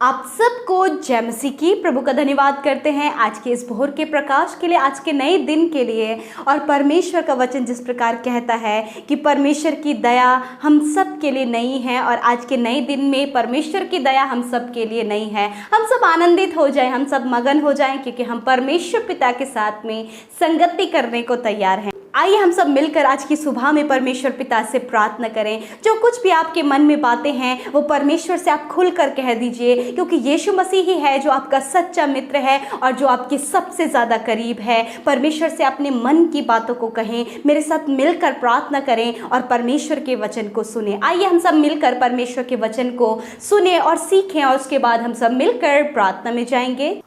आप सबको जय मसीह की। प्रभु का धन्यवाद करते हैं आज के इस भोर के प्रकाश के लिए, आज के नए दिन के लिए। और परमेश्वर का वचन जिस प्रकार कहता है कि परमेश्वर की दया हम सब के लिए नई है, और आज के नए दिन में परमेश्वर की दया हम सब के लिए नई है। हम सब आनंदित हो जाएं, हम सब मगन हो जाएं, क्योंकि हम परमेश्वर पिता के साथ में संगति करने को तैयार हैं। आइए हम सब मिलकर आज की सुबह में परमेश्वर पिता से प्रार्थना करें। जो कुछ भी आपके मन में बातें हैं वो परमेश्वर से आप खुलकर कह दीजिए, क्योंकि यीशु मसीह ही है जो आपका सच्चा मित्र है और जो आपके सबसे ज़्यादा करीब है। परमेश्वर से अपने मन की बातों को कहें, मेरे साथ मिलकर प्रार्थना करें और परमेश्वर के वचन को सुने। आइए हम सब मिलकर परमेश्वर के वचन को सुने और सीखें, और उसके बाद हम सब मिलकर प्रार्थना में जाएंगे।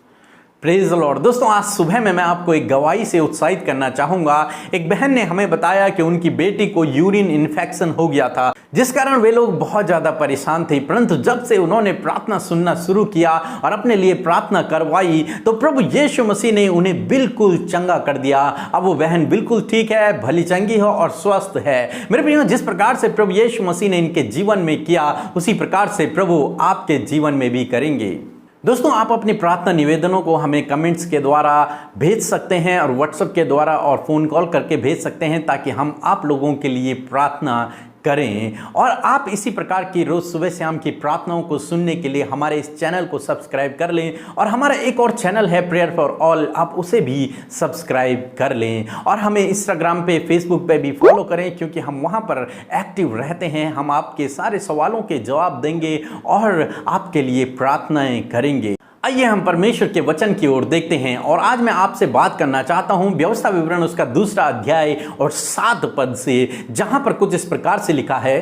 Praise the Lord. दोस्तों, आज सुबह में मैं आपको एक गवाही से उत्साहित करना चाहूंगा। एक बहन ने हमें बताया कि उनकी बेटी को यूरिन इन्फेक्शन हो गया था, जिस कारण वे लोग बहुत ज़्यादा परेशान थे। परंतु जब से उन्होंने प्रार्थना सुनना शुरू किया और अपने लिए प्रार्थना करवाई, तो प्रभु यीशु मसीह ने उन्हें बिल्कुल चंगा कर दिया। अब वो बहन बिल्कुल ठीक है, भली चंगी हो और स्वस्थ है। मेरे प्रियो, जिस प्रकार से प्रभु यीशु मसीह ने इनके जीवन में किया, उसी प्रकार से प्रभु आपके जीवन में भी करेंगे। दोस्तों, आप अपनी प्रार्थना निवेदनों को हमें कमेंट्स के द्वारा भेज सकते हैं और व्हाट्सएप के द्वारा और फ़ोन कॉल करके भेज सकते हैं, ताकि हम आप लोगों के लिए प्रार्थना करें। और आप इसी प्रकार की रोज़ सुबह शाम की प्रार्थनाओं को सुनने के लिए हमारे इस चैनल को सब्सक्राइब कर लें। और हमारा एक और चैनल है प्रेयर फॉर ऑल, आप उसे भी सब्सक्राइब कर लें। और हमें इंस्टाग्राम पे, फेसबुक पे भी फॉलो करें, क्योंकि हम वहाँ पर एक्टिव रहते हैं। हम आपके सारे सवालों के जवाब देंगे और आपके लिए प्रार्थनाएं करेंगे। आइए हम परमेश्वर के वचन की ओर देखते हैं। और आज मैं आपसे बात करना चाहता हूं व्यवस्था विवरण उसका 2 अध्याय और 7 पद से, जहां पर कुछ इस प्रकार से लिखा है,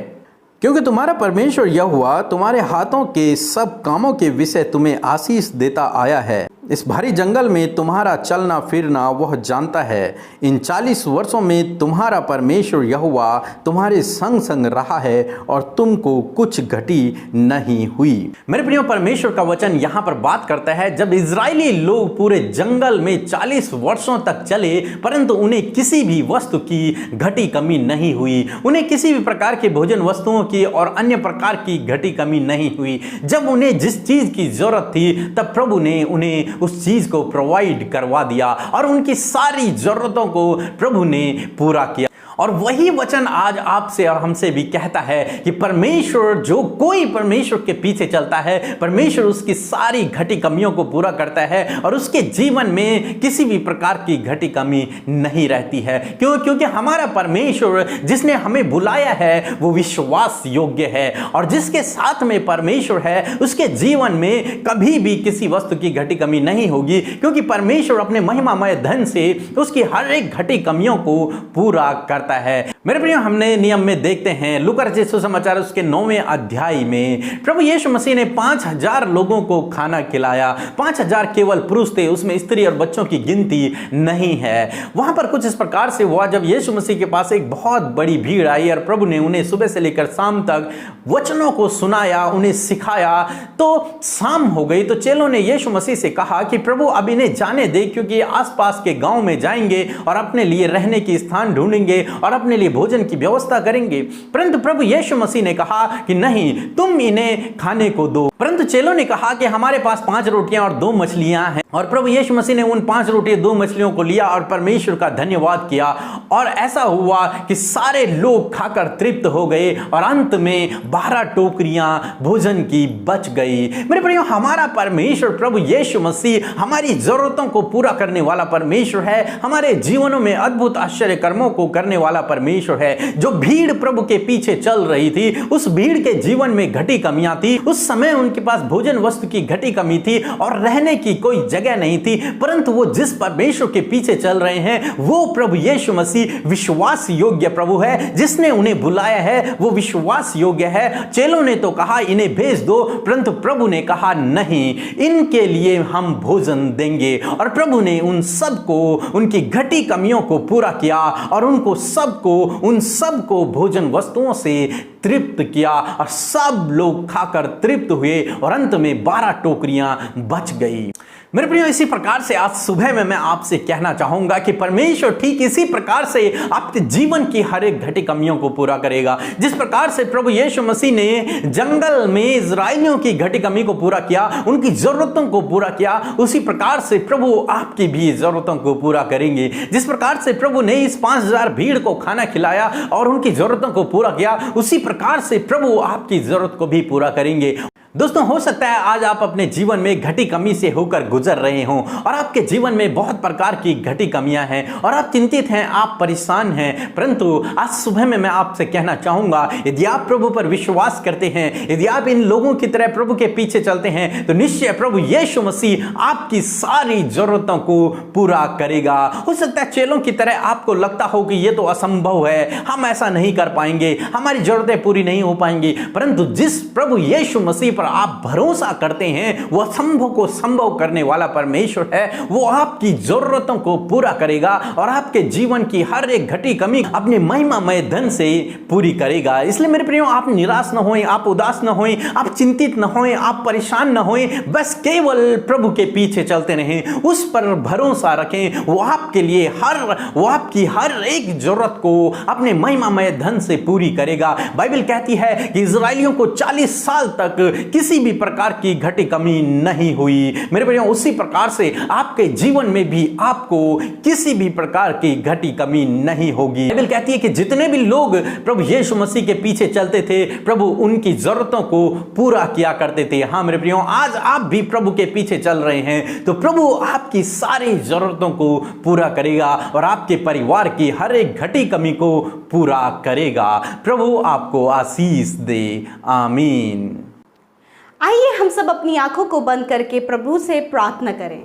क्योंकि तुम्हारा परमेश्वर यहोवा तुम्हारे हाथों के सब कामों के विषय तुम्हें आशीष देता आया है। इस भारी जंगल में तुम्हारा चलना फिरना वह जानता है। इन 40 वर्षों में तुम्हारा परमेश्वर यहोवा तुम्हारे संग संग रहा है और तुमको कुछ घटी नहीं हुई। मेरे प्रियो, परमेश्वर का वचन यहाँ पर बात करता है, जब इजरायली लोग पूरे जंगल में 40 वर्षों तक चले, परंतु उन्हें किसी भी वस्तु की घटी कमी नहीं हुई। उन्हें किसी भी प्रकार के भोजन वस्तुओं की और अन्य प्रकार की घटी कमी नहीं हुई। जब उन्हें जिस चीज की जरूरत थी, तब प्रभु ने उन्हें उस चीज को प्रोवाइड करवा दिया और उनकी सारी जरूरतों को प्रभु ने पूरा किया। और वही वचन आज आपसे और हमसे भी कहता है कि परमेश्वर, जो कोई परमेश्वर के पीछे चलता है, परमेश्वर उसकी सारी घटी कमियों को पूरा करता है और उसके जीवन में किसी भी प्रकार की घटी कमी नहीं रहती है। क्यों? क्योंकि हमारा परमेश्वर जिसने हमें बुलाया है वो विश्वास योग्य है, और जिसके साथ में परमेश्वर है उसके जीवन में कभी भी किसी वस्तु की घटी कमी नहीं होगी, क्योंकि परमेश्वर अपने महिमामय धन से उसकी हर एक घटी कमियों को पूरा करता है। मेरे प्रियो, हमने नियम में देखते हैं लूका रचित सुसमाचार उसके 9वें अध्याय में प्रभु यीशु मसीह ने 5000 लोगों को खाना खिलाया। 5000 केवल पुरुष थे, उसमें स्त्री और बच्चों की गिनती नहीं है। वहां पर कुछ इस प्रकार से हुआ, जब यीशु मसीह के पास एक बहुत बड़ी भीड़ आई और प्रभु ने उन्हें सुबह से लेकर शाम तक वचनों को सुनाया, उन्हें सिखाया। तो शाम हो गई तो चेलों ने यीशु मसीह से कहा कि प्रभु अब इन्हें जाने दे, क्योंकि आसपास के गांव में जाएंगे और अपने लिए रहने की स्थान ढूंढेंगे और अपने लिए भोजन की व्यवस्था करेंगे। परंतु प्रभु यीशु मसीह ने कहा कि नहीं, तुम इन्हें खाने को दो। परंतु चेलों ने कहा कि हमारे पास 5 रोटियां और 2 मछलियां हैं। और प्रभु यीशु मसीह ने उन 5 रोटी 2 मछलियों को लिया और परमेश्वर का धन्यवाद किया, और ऐसा हुआ कि सारे लोग खाकर तृप्त हो गए और अंत में 12 टोकरियां भोजन की बच गई। मेरे प्रियो, हमारा परमेश्वर प्रभु यीशु मसीह हमारी जरूरतों को पूरा करने वाला परमेश्वर है। हमारे जीवनों में अद्भुत आश्चर्य कर्मों को करने वाला परमेश्वर है। जो भीड़ प्रभु के पीछे चल रही थी, उस भीड़ के जीवन में घटी कमियां थी। उस समय उनके पास भोजन वस्तु की घटी कमी थी और रहने की कोई जगह नहीं थी। परंतु वो जिस परमेश्वर के पीछे चल रहे हैं, वो प्रभु यीशु मसीह विश्वास योग्य प्रभु है। जिसने उन्हें बुलाया है वो विश्वास योग्य है। चेलों ने तो कहा इन्हें भेज दो, परंतु प्रभु ने कहा नहीं, इनके लिए हम भोजन देंगे। और प्रभु ने उन सबको, उनकी घटी कमियों को पूरा किया और उनको उन सबको भोजन वस्तुओं से तृप्त किया, और सब लोग खाकर तृप्त हुए और अंत में 12 टोकरियां बच गई। मेरे प्रियो, इसी प्रकार से आज सुबह में मैं आपसे कहना चाहूंगा कि परमेश्वर ठीक इसी प्रकार से आपके जीवन की हर एक घटी कमियों को पूरा करेगा। जिस प्रकार से प्रभु यीशु मसीह ने जंगल में इजराइलियों की घटी कमी को पूरा किया, उनकी जरूरतों को पूरा किया, उसी प्रकार से प्रभु आपकी भी जरूरतों को पूरा करेंगे। जिस प्रकार से प्रभु ने इस 5000 भीड़ को खाना खिलाया और उनकी जरूरतों को पूरा किया, उसी प्रकार से प्रभु आपकी जरूरत को भी पूरा करेंगे। दोस्तों, हो सकता है आज आप अपने जीवन में घटी कमी से होकर गुजर रहे हों और आपके जीवन में बहुत प्रकार की घटी कमियां हैं और आप चिंतित हैं, आप परेशान हैं। परंतु आज सुबह में मैं आपसे कहना चाहूंगा, यदि आप प्रभु पर विश्वास करते हैं, यदि आप इन लोगों की तरह प्रभु के पीछे चलते हैं, तो निश्चय प्रभु यीशु मसीह आपकी सारी जरूरतों को पूरा करेगा। हो सकता है चेलों की तरह आपको लगता हो कि यह तो असंभव है, हम ऐसा नहीं कर पाएंगे, हमारी जरूरतें पूरी नहीं हो पाएंगी। परंतु जिस प्रभु यीशु मसीह पर आप भरोसा करते हैं, वो असंभव को संभव करने वाला परमेश्वर है। वो आपकी जरूरतों को पूरा करेगा और आपके जीवन की हर एक घटी कमी अपने महिमामय धन से पूरी करेगा। इसलिए मेरे प्रियो, आप निराश न होएं, आप उदास न होएं, आप चिंतित न होएं, आप परेशान न होएं। बस केवल प्रभु के पीछे चलते रहें, उस पर भरोसा रखें। वो आपके लिए वो आपकी हर एक जरूरत को अपने महिमामय धन से पूरी करेगा। बाइबल कहती है कि इजराइलियों को 40 साल तक किसी भी प्रकार की घटी कमी नहीं हुई। मेरे भाइयों, उसी प्रकार से आपके जीवन में भी आपको किसी भी प्रकार की घटी कमी नहीं होगी। बाइबल कहती है कि जितने भी लोग प्रभु यीशु मसीह के पीछे चलते थे, प्रभु उनकी जरूरतों को पूरा किया करते थे। हाँ मेरे प्रियो, आज आप भी प्रभु के पीछे चल रहे हैं तो प्रभु आपकी सारी जरूरतों को पूरा करेगा और आपके परिवार की हर एक घटी कमी को पूरा करेगा। प्रभु आपको आशीष दे। आमीन। आइए हम सब अपनी आंखों को बंद करके प्रभु से प्रार्थना करें।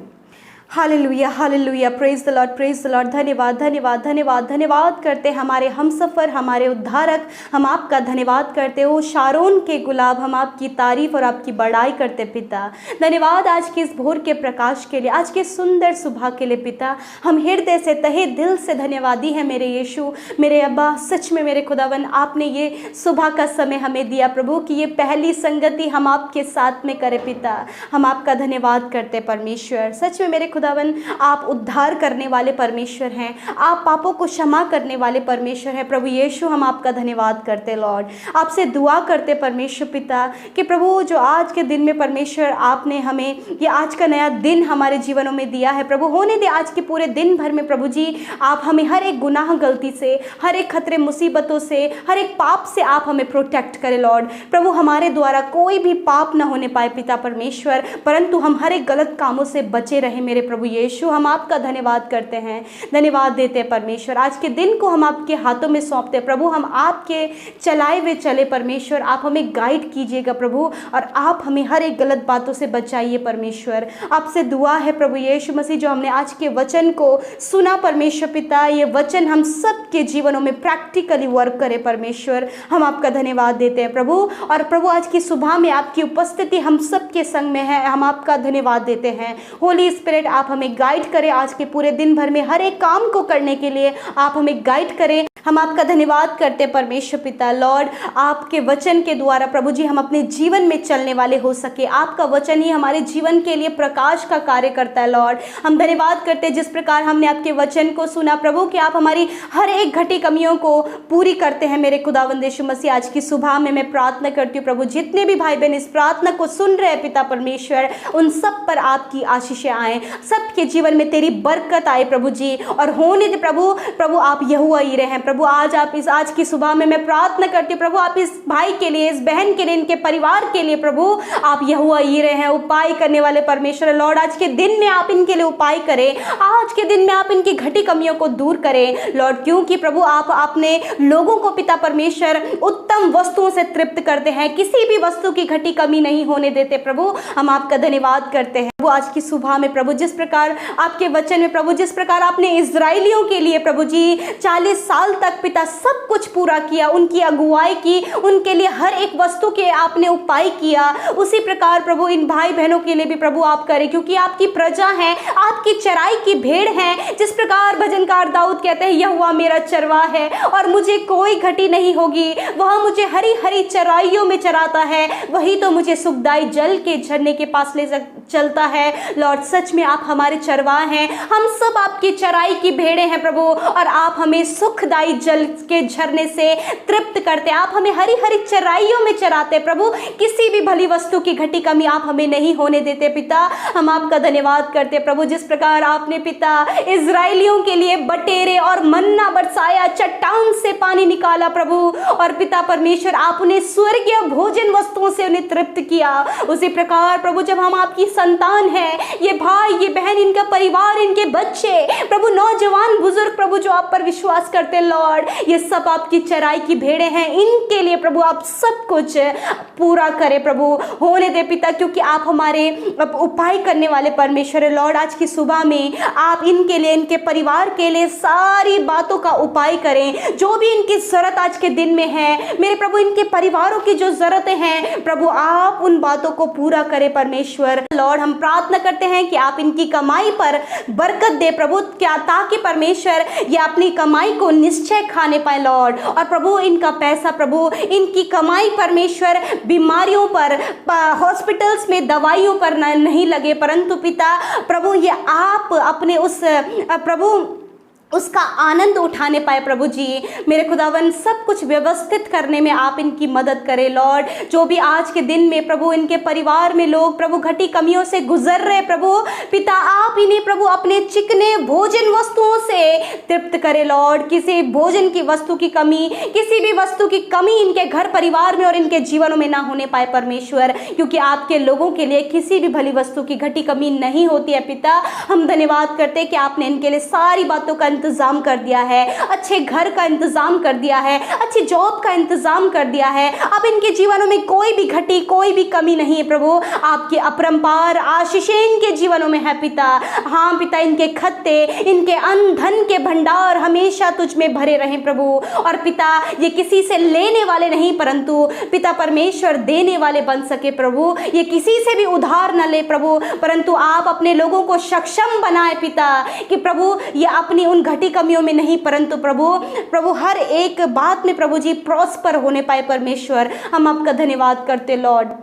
Hallelujah, hallelujah, praise the Lord, praise the Lord. धन्यवाद, धन्यवाद, धन्यवाद, धन्यवाद करते हमारे हमसफर, हमारे उद्धारक, हम आपका धन्यवाद करते हो। शारोन के गुलाब, हम आपकी तारीफ और आपकी बड़ाई करते पिता। धन्यवाद आज के इस भोर के प्रकाश के लिए, आज के सुंदर सुबह के लिए पिता। हम हृदय से, तहे दिल से धन्यवादी हैं मेरे यीशु, मेरे अब्बा। सच में मेरे खुदावन, आपने ये सुबह का समय हमें दिया प्रभु कि ये पहली संगति हम आपके साथ में करें पिता। हम आपका धन्यवाद करते परमेश्वर। सच में मेरे खुदावन, आप उद्धार करने वाले परमेश्वर हैं, आप पापों को क्षमा करने वाले परमेश्वर हैं प्रभु यीशु। हम आपका धन्यवाद करते लॉर्ड, आपसे दुआ करते परमेश्वर पिता कि प्रभु जो आज के दिन में परमेश्वर आपने हमें ये आज का नया दिन हमारे जीवनों में दिया है प्रभु, होने दे आज के पूरे दिन भर में प्रभु जी आप हमें हर एक गुनाह गलती से, हर एक खतरे मुसीबतों से, हर एक पाप से आप हमें प्रोटेक्ट करें लॉर्ड। प्रभु हमारे द्वारा कोई भी पाप न होने पाए पिता परमेश्वर, परंतु हम हर एक गलत कामों से बचे रहे मेरे प्रभु यीशु। हम आपका धन्यवाद करते हैं, धन्यवाद देते हैं परमेश्वर। आज के दिन को हम आपके हाथों में सौंपते हैं प्रभु, हम आपके चलाए हुए चले परमेश्वर। आप हमें गाइड कीजिएगा प्रभु और आप हमें हर एक गलत बातों से बचाइए परमेश्वर। आपसे दुआ है प्रभु यीशु मसीह, जो हमने आज के वचन को सुना परमेश्वर पिता, ये वचन हम सब के जीवनों में प्रैक्टिकली वर्क करे परमेश्वर। हम आपका धन्यवाद देते हैं प्रभु। और प्रभु आज की सुबह में आपकी उपस्थिति हम सब के संग में है, हम आपका धन्यवाद देते हैं। होली स्पिरिट, आप हमें गाइड करें आज के पूरे दिन भर में हर एक काम को करने के लिए आप हमें गाइड करें। हम आपका धन्यवाद करते परमेश्वर पिता लॉर्ड, आपके वचन के द्वारा प्रभु जी हम अपने जीवन में चलने वाले हो सके। आपका वचन ही हमारे जीवन के लिए प्रकाश का कार्य करता है लॉर्ड। हम धन्यवाद करते हैं जिस प्रकार हमने आपके वचन को सुना प्रभु कि आप हमारी हर एक घटी कमियों को पूरी करते हैं मेरे खुदावंद यीशु मसीह। आज की सुबह में मैं प्रार्थना करती हूँ प्रभु, जितने भी भाई बहन इस प्रार्थना को सुन रहे हैं पिता परमेश्वर, उन सब पर आपकी आशीषें आए, सबके जीवन में तेरी बरकत आए प्रभु जी। और होने दे प्रभु आप यहोवा यीरे हैं प्रभु। आज की सुबह में मैं प्रार्थना करती हूँ प्रभु, आप इस भाई के लिए, इस बहन के लिए, इनके परिवार के लिए प्रभु आप यहोवा यीरे हैं, उपाय करने वाले परमेश्वर लॉर्ड। आज के दिन में आप इनके लिए उपाय करें, आज के दिन में आप इनकी घटी कमियों को दूर करें लॉर्ड, क्योंकि प्रभु आप अपने लोगों को पिता परमेश्वर उत्तम वस्तुओं से तृप्त करते हैं, किसी भी वस्तु की घटी कमी नहीं होने देते प्रभु। हम आपका धन्यवाद करते हैं वो आज की सुबह में प्रभु, जिस प्रकार आपके वचन में प्रभु, जिस प्रकार आपने इजराइलियों के लिए प्रभु जी 40 साल तक पिता सब कुछ पूरा किया, उनकी अगुवाई की, उनके लिए हर एक वस्तु के आपने उपाय किया, उसी प्रकार प्रभु इन भाई बहनों के लिए भी प्रभु आप करें, क्योंकि आपकी प्रजा है, आपकी चराई की भेड़ है। जिस प्रकार भजनकार दाऊद कहते हैं, यहोवा मेरा चरवाहा है और मुझे कोई घटी नहीं होगी, वह मुझे हरी हरी चराइयों में चराता है, वही तो मुझे सुखदाई जल के झरने के पास ले चलता है। लॉर्ड, सच में आप हमारे चरवाहा हैं, हम सब आपकी चराई की भेड़े हैं प्रभु, और आप हमें सुखदाई जल के झरने से तृप्त करते, आप हमें हरी हरी चराइयों में चराते प्रभु, किसी भी भली वस्तु की घटी कमी आप हमें नहीं होने देते पिता। हम आपका धन्यवाद करते प्रभु, जिस प्रकार आपने पिता इजराइलियों के लिए बटेरे और मन्ना बरसाया, चट्टान से पानी निकाला प्रभु, और पिता परमेश्वर आपने स्वर्गीय भोजन वस्तुओं से उन्हें तृप्त किया। उसी प्रकार प्रभु, जब हम आपकी संतान हैं, ये भाई, ये बहन, इनका परिवार, इनके बच्चे प्रभु, नौजवान बुजुर्ग प्रभु, जो आप पर विश्वास करते लॉर्ड, ये सब आपकी चराई की भेड़े हैं, इनके लिए प्रभु आप सब कुछ पूरा करें प्रभु, होने दे पिता, क्योंकि आप हमारे उपाय करने वाले परमेश्वर है लॉर्ड। आज की सुबह में आप इनके लिए, इनके परिवार के लिए सारी बातों का उपाय करें, जो भी इनकी जरूरत आज के दिन में है मेरे प्रभु, इनके परिवारों की जो जरूरतें हैं प्रभु, आप उन बातों को पूरा करें परमेश्वर लॉर्ड। हम प्रार्थना करते हैं कि आप इनकी कमाई पर बरकत दे प्रभु, क्या ताकि परमेश्वर ये अपनी कमाई को निश्चय खाने पाए लॉर्ड, और प्रभु इनका पैसा प्रभु, इनकी कमाई परमेश्वर बीमारियों पर, हॉस्पिटल्स में दवाइयों पर नहीं लगे, परंतु पिता प्रभु ये आप अपने उस प्रभु उसका आनंद उठाने पाए प्रभु जी। मेरे खुदावन, सब कुछ व्यवस्थित करने में आप इनकी मदद करें लॉर्ड। जो भी आज के दिन में प्रभु इनके परिवार में लोग प्रभु घटी कमियों से गुजर रहे प्रभु, पिता आप इन्हें प्रभु अपने चिकने भोजन वस्तुओं से तृप्त करें लॉर्ड। किसी भोजन की वस्तु की कमी, किसी भी वस्तु की कमी इनके घर परिवार में और इनके जीवनों में ना होने पाए परमेश्वर, क्योंकि आपके लोगों के लिए किसी भी भली वस्तु की घटी कमी नहीं होती है पिता। हम धन्यवाद करते हैं कि आपने इनके लिए सारी बातों का इंतजाम कर दिया है, अच्छे घर का इंतजाम कर दिया है, अच्छी जॉब का इंतजाम कर दिया है। अब इनके जीवनों में कोई भी घटी, कोई भी कमी नहीं है प्रभु, आपकी अपरंपार आशीषें इनके जीवनों में है पिता। हाँ पिता, इनके खत्ते, इनके अन्न धन के भंडार हमेशा तुझ में भरे रहें प्रभु, और पिता ये किसी से लेने वाले नहीं परंतु पिता परमेश्वर देने वाले बन सके प्रभु। ये किसी से भी उधार न ले प्रभु, परंतु आप अपने लोगों को सक्षम बनाए पिता, कि प्रभु ये अपनी उन घटी कमियों में नहीं परंतु प्रभु हर एक बात में प्रभु जी प्रॉस्पर होने पाए परमेश्वर। हम आपका धन्यवाद करते लॉर्ड।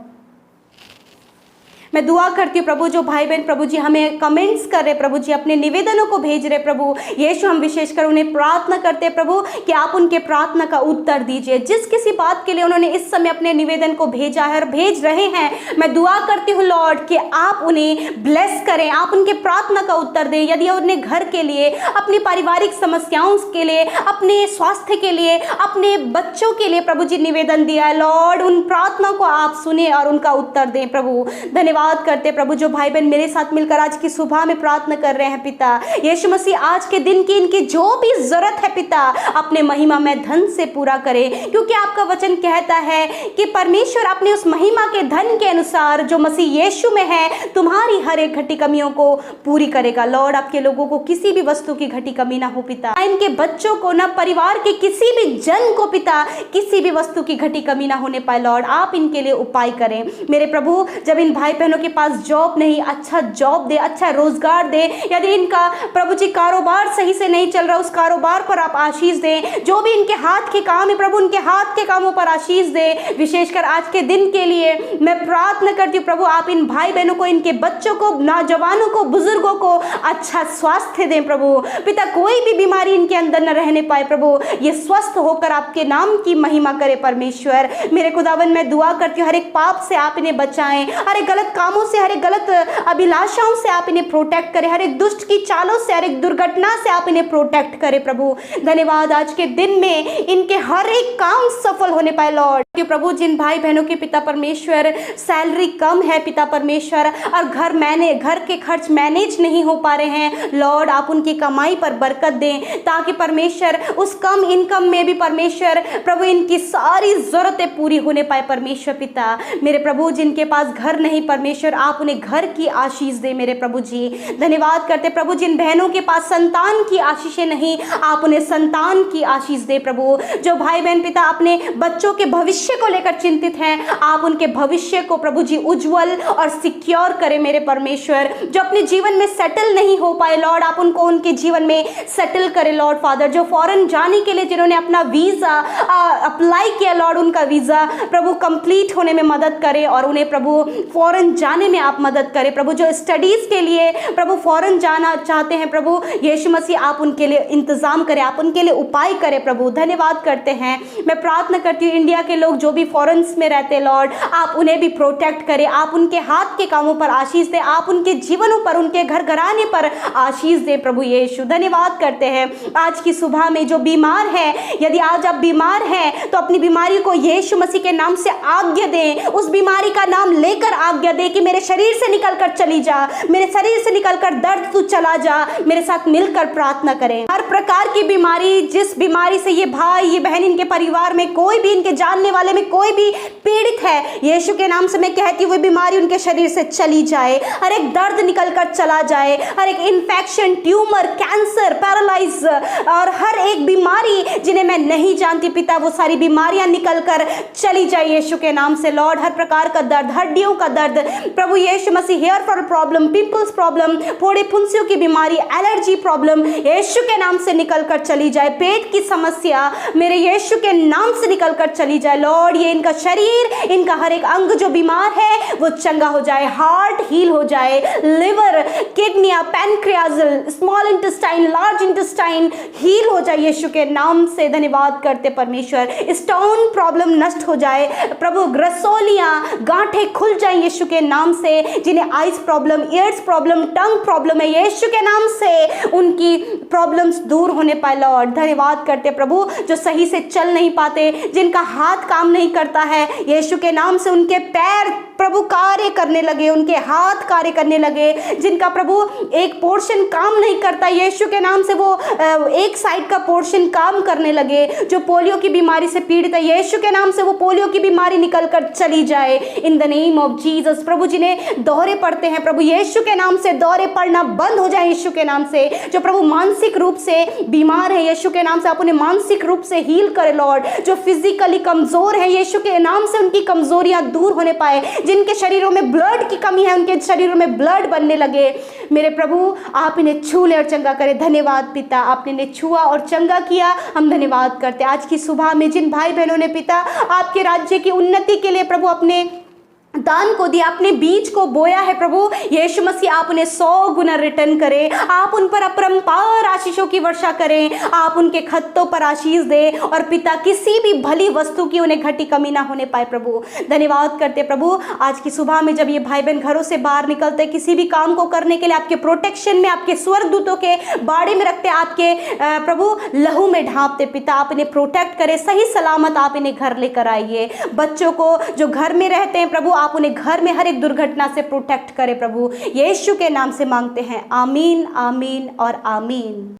मैं दुआ करती हूँ प्रभु, जो भाई बहन प्रभु जी हमें कमेंट्स कर रहे प्रभु जी, अपने निवेदनों को भेज रहे प्रभु यीशु, हम विशेषकर उन्हें प्रार्थना करते हैं प्रभु कि आप उनके प्रार्थना का उत्तर दीजिए। जिस किसी बात के लिए उन्होंने इस समय अपने निवेदन को भेजा है और भेज रहे हैं, मैं दुआ करती हूँ लॉर्ड कि आप उन्हें ब्लेस करें, आप उनके प्रार्थना का उत्तर दें। यदि उन्हें घर के लिए, अपनी पारिवारिक समस्याओं के लिए, अपने स्वास्थ्य के लिए, अपने बच्चों के लिए प्रभु जी निवेदन दिया है लॉर्ड, उन प्रार्थना को आप सुने और उनका उत्तर दें प्रभु। धन्यवाद करते प्रभु, जो भाई बहन मेरे साथ मिलकर आज की सुबह में प्रार्थना कर रहे हैं पिता यीशु मसीह, आज के दिन की इनकी जो भी जरूरत है पिता अपने महिमा में धन से पूरा करे, क्योंकि आपका वचन कहता है कि परमेश्वर अपने उस महिमा के धन के अनुसार जो मसीह यीशु में है तुम्हारी हर एक घटी कमियों को पूरी करेगा लॉर्ड। आपके लोगों को किसी भी वस्तु की घटी कमी ना हो पिता, इनके बच्चों को, ना परिवार के किसी भी जन को पिता किसी भी वस्तु की घटी कमी ना होने पाए लॉर्ड। आप इनके लिए उपाय करें मेरे प्रभु। जब इन भाई बहनों के पास जॉब नहीं, अच्छा जॉब दे, अच्छा रोजगार दे। यदि इनका प्रभु जी कारोबार सही से नहीं चल रहा, उस कारोबार पर आप आशीष दें। जो भी इनके हाथ के काम है प्रभु, उनके हाथ के कामों पर आशीष दे। विशेषकर आज के दिन के लिए मैं प्रार्थना करती हूँ प्रभु, आप इन भाई बहनों को, इनके बच्चों को, नौजवानों को, बुजुर्गों को अच्छा स्वास्थ्य दें प्रभु पिता। कोई भी बीमारी इनके अंदर न रहने पाए प्रभु, ये स्वस्थ होकर आपके नाम की महिमा करे परमेश्वर। मेरे खुदावन, मैं दुआ करती हूँ हर एक पाप से आप इन्हें बचाएं, हर एक गलत कामों से, हर एक गलत अभिलाषाओं से आप इन्हें प्रोटेक्ट करें, हर एक दुष्ट की चालों से, हर एक दुर्घटना से आप इन्हें प्रोटेक्ट करें प्रभु। धन्यवाद, आज के दिन में इनके हर एक काम सफल होने पाए लॉर्ड। कि प्रभु जिन भाई बहनों के पिता परमेश्वर सैलरी कम है पिता परमेश्वर, और घर के खर्च मैनेज नहीं हो पा रहे हैं लॉर्ड, आप उनकी कमाई पर बरकत दें, ताकि परमेश्वर उस कम इनकम में भी परमेश्वर प्रभु इनकी सारी जरूरतें पूरी होने पाए परमेश्वर पिता। मेरे प्रभु जिनके पास घर नहीं परमेश्वर परमेश्वर आप उन्हें घर की आशीष दे मेरे प्रभु जी। धन्यवाद करते प्रभु, जिन बहनों के पास संतान की आशीषें नहीं, आप उन्हें संतान की आशीष दे प्रभु। जो भाई बहन पिता अपने बच्चों के भविष्य को लेकर चिंतित हैं, आप उनके भविष्य को प्रभु जी उज्जवल और सिक्योर करें मेरे परमेश्वर। जो अपने जीवन में सेटल नहीं हो पाए लॉर्ड, आप उनको उनके जीवन में सेटल करें लॉर्ड फादर। जो फॉरेन जाने के लिए जिन्होंने अपना वीजा अप्लाई किया लॉर्ड, उनका वीजा प्रभु कंप्लीट होने में मदद करें और उन्हें प्रभु फॉरेन जाने में आप मदद करें प्रभु। जो स्टडीज के लिए प्रभु फॉरेन जाना चाहते हैं प्रभु यीशु मसीह, आप उनके लिए इंतजाम करें, आप उनके लिए उपाय करें प्रभु। धन्यवाद करते हैं। मैं प्रार्थना करती हूँ इंडिया के लोग जो भी फॉरेन्स में रहते हैं लॉर्ड, आप उन्हें भी प्रोटेक्ट करें, आप उनके हाथ के कामों पर आशीष दें, आप उनके जीवनों पर, उनके घर घराने पर आशीष दें प्रभु यीशु। धन्यवाद करते हैं आज की सुबह में जो बीमार है, यदि आज आप बीमार हैं तो अपनी बीमारी को यीशु मसीह के नाम से आज्ञा दें। उस बीमारी का नाम लेकर आज्ञा दें कि मेरे शरीर से निकलकर चली जा, मेरे शरीर से निकलकर दर्द तू चला जा। मेरे साथ मिलकर प्रार्थना करें। हर प्रकार की बीमारी, जिस बीमारी से ये भाई ये बहन, इनके परिवार में कोई भी, इनके जानने वाले में कोई भी पीड़ित है, यीशु के नाम से मैं कहती हूँ वो बीमारी उनके शरीर से चली जाए। हर एक दर्द निकलकर चला जाए, हर एक इन्फेक्शन, ट्यूमर, कैंसर, पैरालाइज और हर एक बीमारी जिन्हें मैं नहीं जानती पिता, वो सारी बीमारियां निकलकर चली जाए यीशु के नाम से लॉर्ड। हर प्रकार का दर्द, हड्डियों का दर्द प्रभु यीशु मसीह, hair fall problem, pimples problem, फोड़े फुंसियों की बीमारी, एलर्जी प्रॉब्लम यीशु के नाम से निकलकर चली जाए। पेट की समस्या मेरे यीशु के नाम से निकलकर चली जाए लॉर्ड। ये इनका शरीर, इनका हर एक अंग जो बीमार है वो चंगा हो जाए, हार्ट हील हो जाए, लिवर, किडनियां, pancreas, small intestine, large intestine heal हो जाए यीशु के नाम से। धन्यवाद करते परमेश्वर। स्टोन प्रॉब्लम नष्ट हो जाए प्रभु, ग्रसोलियां, गांठें खुल जाए यीशु के नाम से। जिन्हें आइस प्रॉब्लम, ईयर्स प्रॉब्लम, टंग प्रॉब्लम है, यीशु के नाम से उनकी प्रॉब्लम्स दूर होने पाए लॉर्ड। धन्यवाद करते प्रभु, जो सही से चल नहीं पाते, जिनका हाथ काम नहीं करता है, यीशु के नाम से उनके पैर प्रभु कार्य करने लगे, उनके हाथ कार्य करने लगे। जिनका प्रभु एक पोर्शन काम नहीं करता, यीशु के नाम से वो एक साइड का पोर्शन काम करने लगे। जो पोलियो की बीमारी से पीड़ित है, यीशु के नाम से वो पोलियो की बीमारी निकलकर चली जाए in the name of Jesus. प्रभु जिन्हें दौरे पड़ते हैं प्रभु यीशु के नाम से दौरे पड़ना बंद हो जाए यीशु के नाम से। जो प्रभु मानसिक रूप से बीमार है, यीशु के नाम से आप उन्हें मानसिक रूप से हील करें लॉर्ड। जो फिजिकली कमजोर है, यीशु के नाम से उनकी कमजोरियां दूर होने पाए। जिनके शरीरों में ब्लड की कमी है, उनके शरीरों में ब्लड बनने लगे मेरे प्रभु, आप इन्हें छू ले और चंगा करें। धन्यवाद पिता, आपने इन्हें छुआ और चंगा किया, हम धन्यवाद करते। आज की सुबह में जिन भाई बहनों ने पिता आपके राज्य की उन्नति के लिए प्रभु अपने दान को दिया, अपने बीज को बोया है प्रभु यीशु मसीह, आप उन्हें 100 गुना रिटर्न करें। आप उन पर अपरंपार आशीषों की वर्षा करें, आप उनके खत्तों पर आशीष दें और पिता किसी भी भली वस्तु की उन्हें घटी कमी ना होने पाए प्रभु। धन्यवाद करते प्रभु, आज की सुबह में जब ये भाई बहन घरों से बाहर निकलते किसी भी काम को करने के लिए, आपके प्रोटेक्शन में, आपके स्वर्गदूतों के बाड़े में रखते, आपके प्रभु लहू में ढांपते पिता, आप इन्हें प्रोटेक्ट करें, सही सलामत आप इन्हें घर लेकर आइए। बच्चों को जो घर में रहते हैं प्रभु, आप उन्हें घर में हर एक दुर्घटना से प्रोटेक्ट करें प्रभु, यीशु के नाम से मांगते हैं, आमीन, आमीन और आमीन।